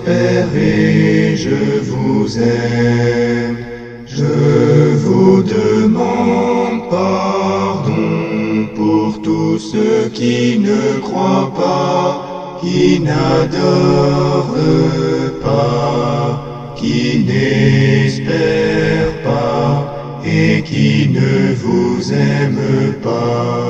prospérez, je vous aime. Je vous demande pardon pour tous ceux qui ne croient pas, qui n'adorent pas, qui n'espèrent pas et qui ne vous aiment pas.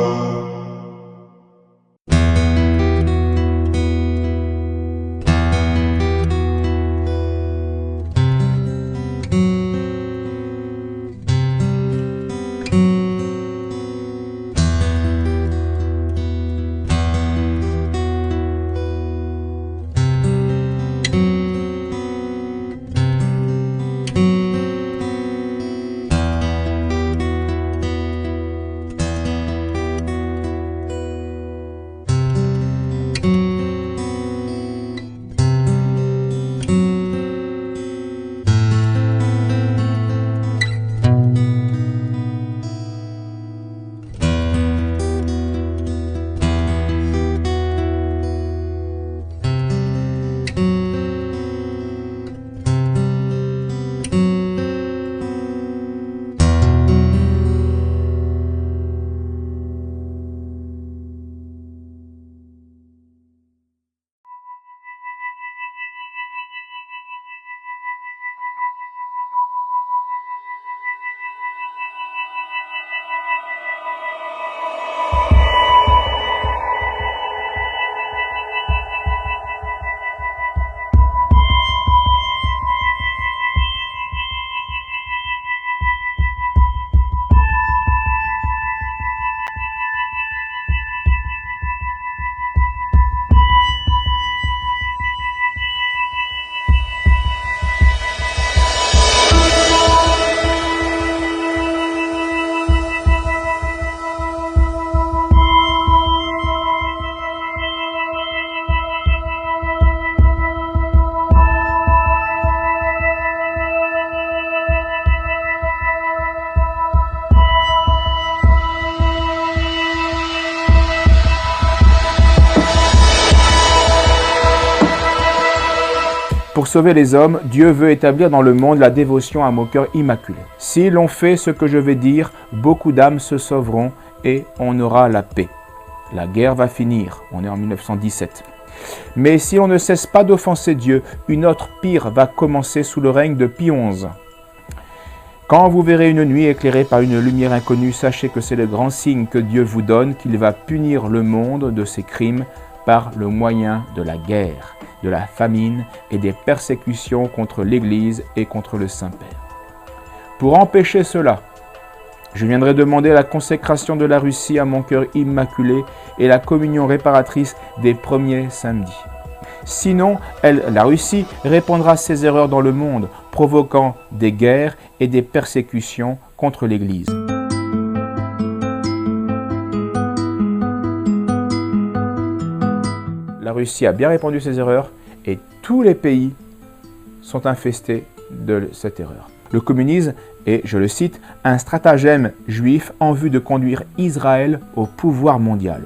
Pour sauver les hommes, Dieu veut établir dans le monde la dévotion à mon cœur immaculé. Si l'on fait ce que je vais dire, beaucoup d'âmes se sauveront et on aura la paix. La guerre va finir, on est en 1917. Mais si on ne cesse pas d'offenser Dieu, une autre pire va commencer sous le règne de Pie XI. Quand vous verrez une nuit éclairée par une lumière inconnue, sachez que c'est le grand signe que Dieu vous donne, qu'il va punir le monde de ses crimes par le moyen de la guerre, de la famine et des persécutions contre l'Église et contre le Saint-Père. Pour empêcher cela, je viendrai demander la consécration de la Russie à mon cœur immaculé et la communion réparatrice des premiers samedis. Sinon, la Russie répandra ses erreurs dans le monde, provoquant des guerres et des persécutions contre l'Église. La Russie a bien répandu ses erreurs et tous les pays sont infestés de cette erreur. Le communisme est, je le cite, un stratagème juif en vue de conduire Israël au pouvoir mondial.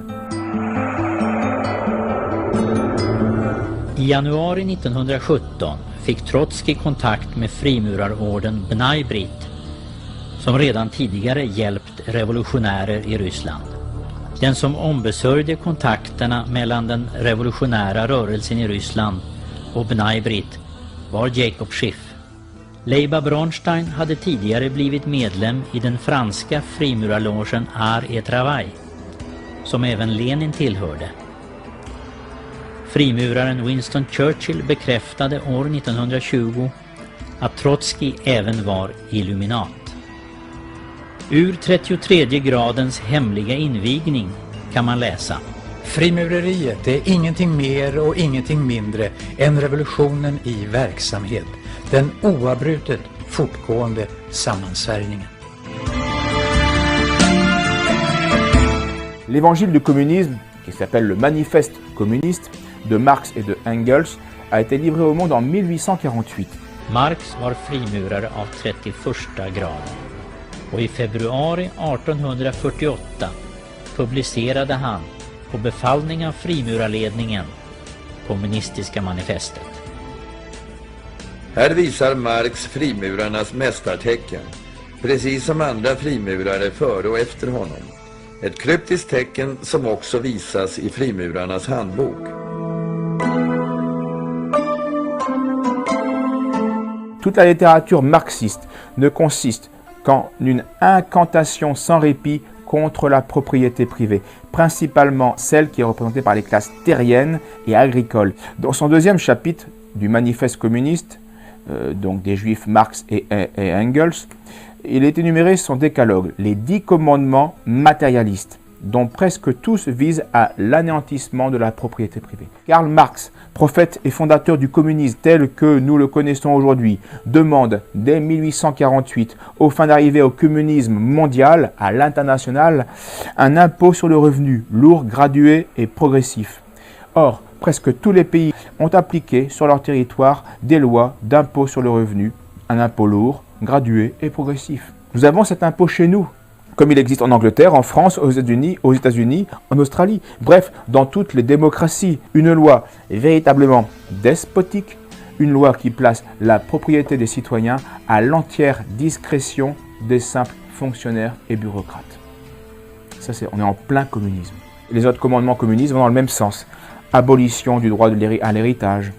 I januari 1917 fick Trotskij kontakt med frimurarorden Bnai Brit, som redan tidigare hjälpt revolutionärer i Ryssland. Den som ombesörjde kontakterna mellan den revolutionära rörelsen i Ryssland och Bnai Brit var Jacob Schiff. Leiba Bronstein hade tidigare blivit medlem i den franska frimurarlogen Art et Travail, som även Lenin tillhörde. Frimuraren Winston Churchill bekräftade år 1920 att Trotskij även var illuminat. Ur 33 gradens hemliga invigning kan man läsa: Frimureriet är ingenting mer och ingenting mindre än revolutionen i verksamhet. Den oavbrutet fortgående sammansvärjningen. L'évangile du communisme, qui s'appelle le Manifeste communiste de Marx et de Engels, a été livré au monde en 1848. Marx var frimurare av 31 graden och i februari 1848 publicerade han på befallning av frimurarledningen kommunistiska manifestet. Här visar Marx frimurarnas mästartecken, precis som andra frimurare före och efter honom. Ett kryptiskt tecken som också visas i frimurarnas handbok. Toute la littérature marxiste ne consiste qu'en une incantation sans répit contre la propriété privée, principalement celle qui est représentée par les classes terriennes et agricoles. Dans son deuxième chapitre du manifeste communiste, donc des juifs Marx et Engels, il est énuméré son décalogue, les 10 commandements matérialistes, dont presque tous visent à l'anéantissement de la propriété privée. Karl Marx, prophète et fondateur du communisme tel que nous le connaissons aujourd'hui, demande dès 1848, aux fins d'arriver au communisme mondial, à l'international, un impôt sur le revenu, lourd, gradué et progressif. Or, presque tous les pays ont appliqué sur leur territoire des lois d'impôt sur le revenu, un impôt lourd, gradué et progressif. Nous avons cet impôt chez nous, comme il existe en Angleterre, en France, aux États-Unis, en Australie, bref, dans toutes les démocraties. Une loi véritablement despotique, une loi qui place la propriété des citoyens à l'entière discrétion des simples fonctionnaires et bureaucrates. Ça, on est en plein communisme. Les autres commandements communistes vont dans le même sens. Abolition du droit à l'héritage,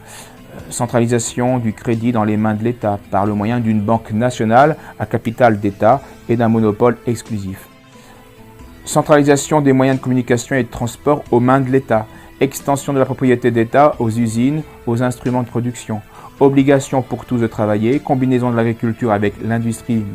centralisation du crédit dans les mains de l'État par le moyen d'une banque nationale à capital d'État et d'un monopole exclusif. Centralisation des moyens de communication et de transport aux mains de l'État. Extension de la propriété d'État aux usines, aux instruments de production. Obligation pour tous de travailler, combinaison de l'agriculture avec l'industrie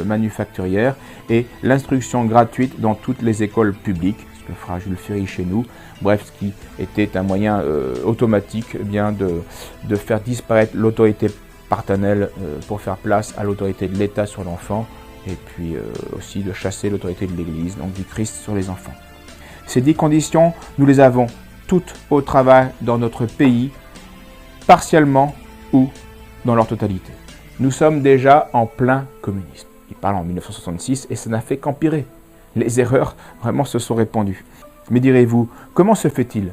manufacturière et l'instruction gratuite dans toutes les écoles publiques, ce que fera Jules Ferry chez nous. Bref, ce qui était un moyen automatique de faire disparaître l'autorité paternelle pour faire place à l'autorité de l'État sur l'enfant et puis aussi de chasser l'autorité de l'Église, donc du Christ sur les enfants. Ces 10 conditions, nous les avons toutes au travail dans notre pays, partiellement ou dans leur totalité. Nous sommes déjà en plein communisme. Il parle en 1966 et ça n'a fait qu'empirer. Les erreurs vraiment se sont répandues. Mais direz-vous, comment se fait-il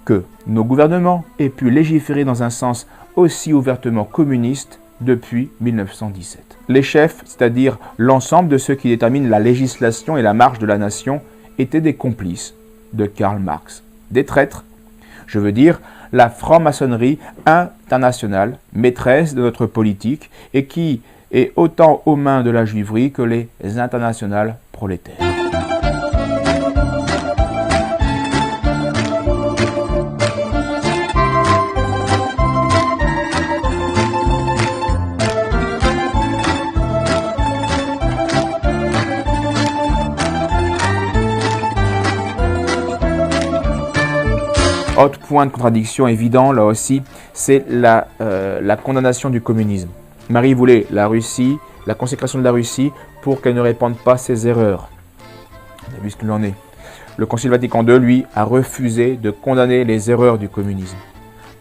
que nos gouvernements aient pu légiférer dans un sens aussi ouvertement communiste depuis 1917 ? Les chefs, c'est-à-dire l'ensemble de ceux qui déterminent la législation et la marche de la nation, étaient des complices de Karl Marx, des traîtres. Je veux dire, la franc-maçonnerie internationale, maîtresse de notre politique et qui est autant aux mains de la juiverie que les internationales prolétaires. Autre point de contradiction évident, là aussi, c'est la condamnation du communisme. Marie voulait la Russie, la consécration de la Russie pour qu'elle ne répande pas ses erreurs. On a vu ce qu'il en est. Le Concile Vatican II, lui, a refusé de condamner les erreurs du communisme.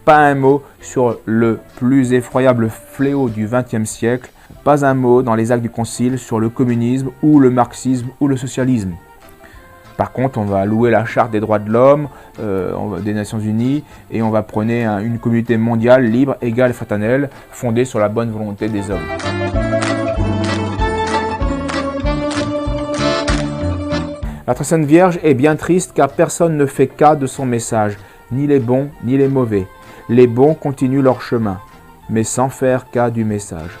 Pas un mot sur le plus effroyable fléau du XXe siècle, pas un mot dans les actes du Concile sur le communisme ou le marxisme ou le socialisme. Par contre, on va louer la Charte des droits de l'homme des Nations Unies et on va prôner une communauté mondiale libre, égale et fraternelle, fondée sur la bonne volonté des hommes. La Très Sainte Vierge est bien triste car personne ne fait cas de son message, ni les bons ni les mauvais. Les bons continuent leur chemin, mais sans faire cas du message.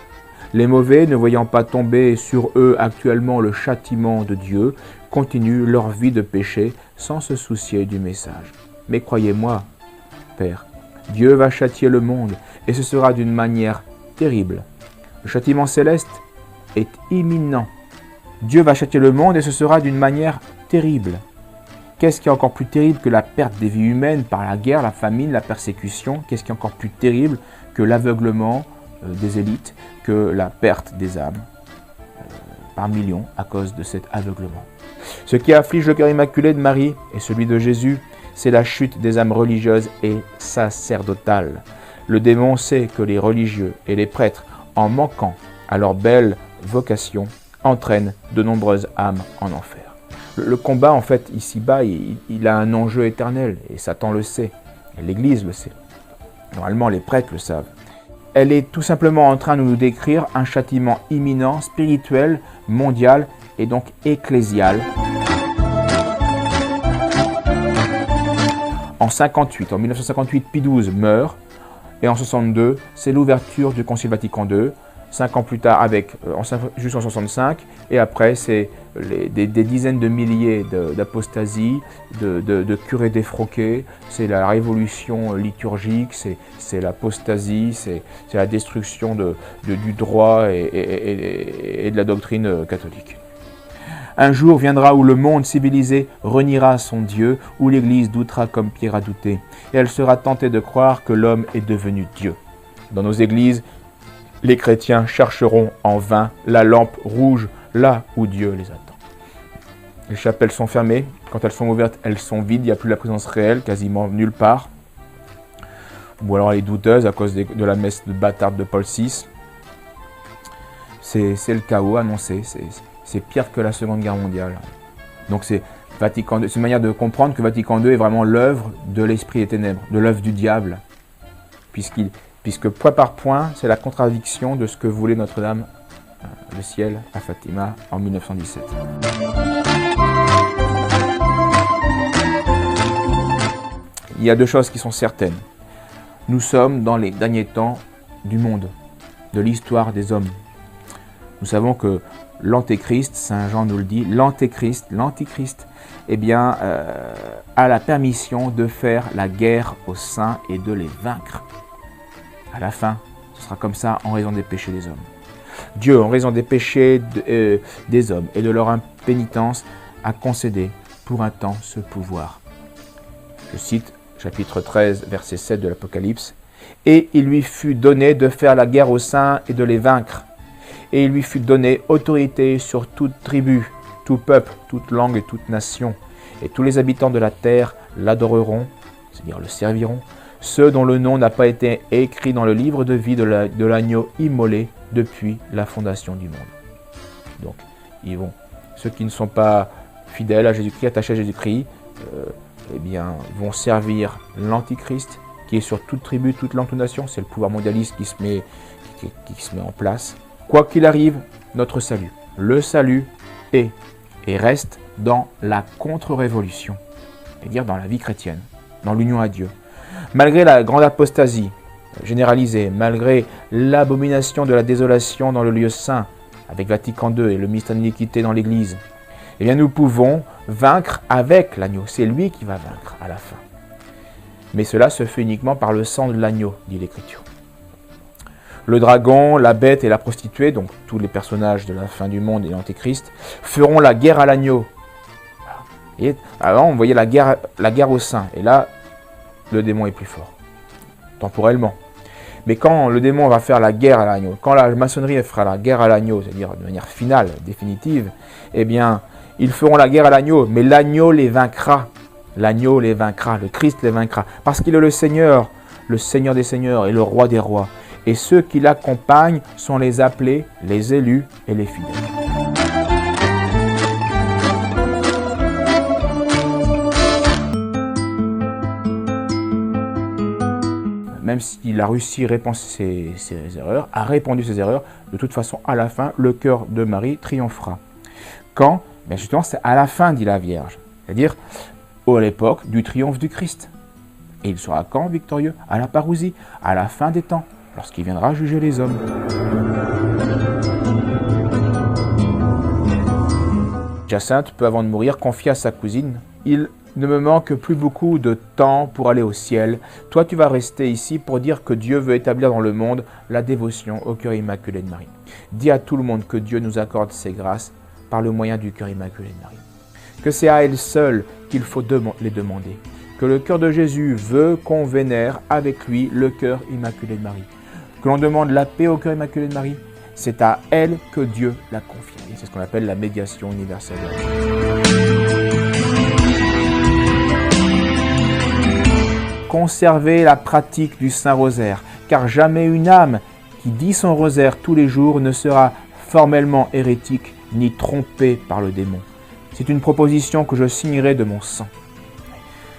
Les mauvais, ne voyant pas tomber sur eux actuellement le châtiment de Dieu, continuent leur vie de péché sans se soucier du message. Mais croyez-moi, Père, Dieu va châtier le monde et ce sera d'une manière terrible. Le châtiment céleste est imminent. Dieu va châtier le monde et ce sera d'une manière terrible. Qu'est-ce qui est encore plus terrible que la perte des vies humaines par la guerre, la famine, la persécution? Qu'est-ce qui est encore plus terrible que l'aveuglement des élites, que la perte des âmes par millions à cause de cet aveuglement? Ce qui afflige le cœur immaculé de Marie et celui de Jésus, c'est la chute des âmes religieuses et sacerdotales. Le démon sait que les religieux et les prêtres, en manquant à leur belle vocation, entraînent de nombreuses âmes en enfer. Le combat, en fait, ici-bas, il a un enjeu éternel, et Satan le sait, et l'Église le sait. Normalement, les prêtres le savent. elle est tout simplement en train de nous décrire un châtiment imminent, spirituel, mondial et donc ecclésial. En 1958, Pie XII meurt, et en 62, c'est l'ouverture du Concile Vatican II. 5 ans plus tard, jusqu'en 65, et après, c'est des dizaines de milliers d'apostasies, de curés défroqués, c'est la révolution liturgique, c'est l'apostasie, c'est la destruction du droit et de la doctrine catholique. Un jour viendra où le monde civilisé reniera son Dieu, où l'Église doutera comme Pierre a douté, et elle sera tentée de croire que l'homme est devenu Dieu. Dans nos églises, les chrétiens chercheront en vain la lampe rouge là où Dieu les attend. Les chapelles sont fermées, quand elles sont ouvertes, elles sont vides, il n'y a plus la présence réelle, quasiment nulle part. Ou alors elle est douteuse à cause de la messe de bâtarde de Paul VI. C'est le chaos annoncé, c'est pire que la Seconde Guerre mondiale. Donc c'est une manière de comprendre que Vatican II est vraiment l'œuvre de l'esprit des ténèbres, de l'œuvre du diable, puisque point par point, c'est la contradiction de ce que voulait Notre-Dame, le ciel, à Fatima, en 1917. Il y a deux choses qui sont certaines. Nous sommes dans les derniers temps du monde, de l'histoire des hommes. Nous savons que l'Antéchrist, Saint Jean nous le dit, l'Antéchrist, eh bien, a la permission de faire la guerre aux saints et de les vaincre. À la fin, ce sera comme ça en raison des péchés des hommes. Dieu, en raison des péchés des hommes et de leur impénitence, a concédé pour un temps ce pouvoir. Je cite chapitre 13, verset 7 de l'Apocalypse. « Et il lui fut donné de faire la guerre aux saints et de les vaincre. Et il lui fut donné autorité sur toute tribu, tout peuple, toute langue et toute nation. Et tous les habitants de la terre l'adoreront, c'est-à-dire le serviront, ceux dont le nom n'a pas été écrit dans le livre de vie de l'agneau immolé depuis la fondation du monde. » Donc, ceux qui ne sont pas fidèles à Jésus-Christ, attachés à Jésus-Christ, eh bien, vont servir l'Antichrist, qui est sur toute tribu, toute langue, toute nation. C'est le pouvoir mondialiste qui se met en place. Quoi qu'il arrive, notre salut. Le salut est et reste dans la contre-révolution, c'est-à-dire dans la vie chrétienne, dans l'union à Dieu. Malgré la grande apostasie généralisée, malgré l'abomination de la désolation dans le lieu saint, avec Vatican II et le ministère de l'iniquité dans l'Église, eh bien nous pouvons vaincre avec l'agneau. C'est lui qui va vaincre à la fin. Mais cela se fait uniquement par le sang de l'agneau, dit l'Écriture. Le dragon, la bête et la prostituée, donc tous les personnages de la fin du monde et l'Antéchrist, feront la guerre à l'agneau. Et avant, on voyait la guerre aux saints. Et là, le démon est plus fort, temporellement. Mais quand le démon va faire la guerre à l'agneau, quand la maçonnerie fera la guerre à l'agneau, c'est-à-dire de manière finale, définitive, eh bien, ils feront la guerre à l'agneau, mais l'agneau les vaincra. L'agneau les vaincra, le Christ les vaincra, parce qu'il est le Seigneur des Seigneurs et le Roi des Rois. Et ceux qui l'accompagnent sont les appelés, les élus et les fidèles. Même si la Russie répand ses erreurs, a répandu ses erreurs, de toute façon, à la fin, le cœur de Marie triomphera. Quand? Bien justement, c'est à la fin, dit la Vierge. C'est-à-dire, à l'époque du triomphe du Christ. Et il sera quand victorieux? À la parousie, à la fin des temps, lorsqu'il viendra juger les hommes. Jacinthe, peu avant de mourir, confia à sa cousine: « Il ne me manque plus beaucoup de temps pour aller au ciel. Toi, tu vas rester ici pour dire que Dieu veut établir dans le monde la dévotion au cœur immaculé de Marie. Dis à tout le monde que Dieu nous accorde ses grâces par le moyen du cœur immaculé de Marie. Que c'est à elle seule qu'il faut les demander. Que le cœur de Jésus veut qu'on vénère avec lui le cœur immaculé de Marie. Que l'on demande la paix au cœur immaculé de Marie. C'est à elle que Dieu l'a confiée. C'est ce qu'on appelle la médiation universelle. Conservez la pratique du Saint-Rosaire, car jamais une âme qui dit son rosaire tous les jours ne sera formellement hérétique ni trompée par le démon. C'est une proposition que je signerai de mon sang.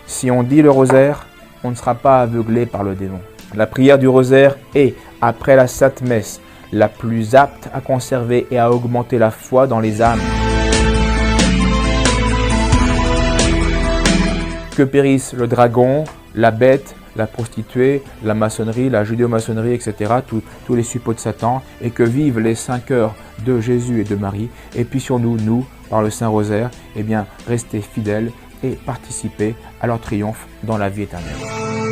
Si on dit le rosaire, on ne sera pas aveuglé par le démon. La prière du rosaire est, après la Sainte Messe, la plus apte à conserver et à augmenter la foi dans les âmes. Que périssent le dragon, la bête, la prostituée, la maçonnerie, la judéo-maçonnerie, etc., tous les suppôts de Satan, et que vivent les 5 heures de Jésus et de Marie, et puissions-nous, nous, par le Saint-Rosaire, rester fidèles et participer à leur triomphe dans la vie éternelle.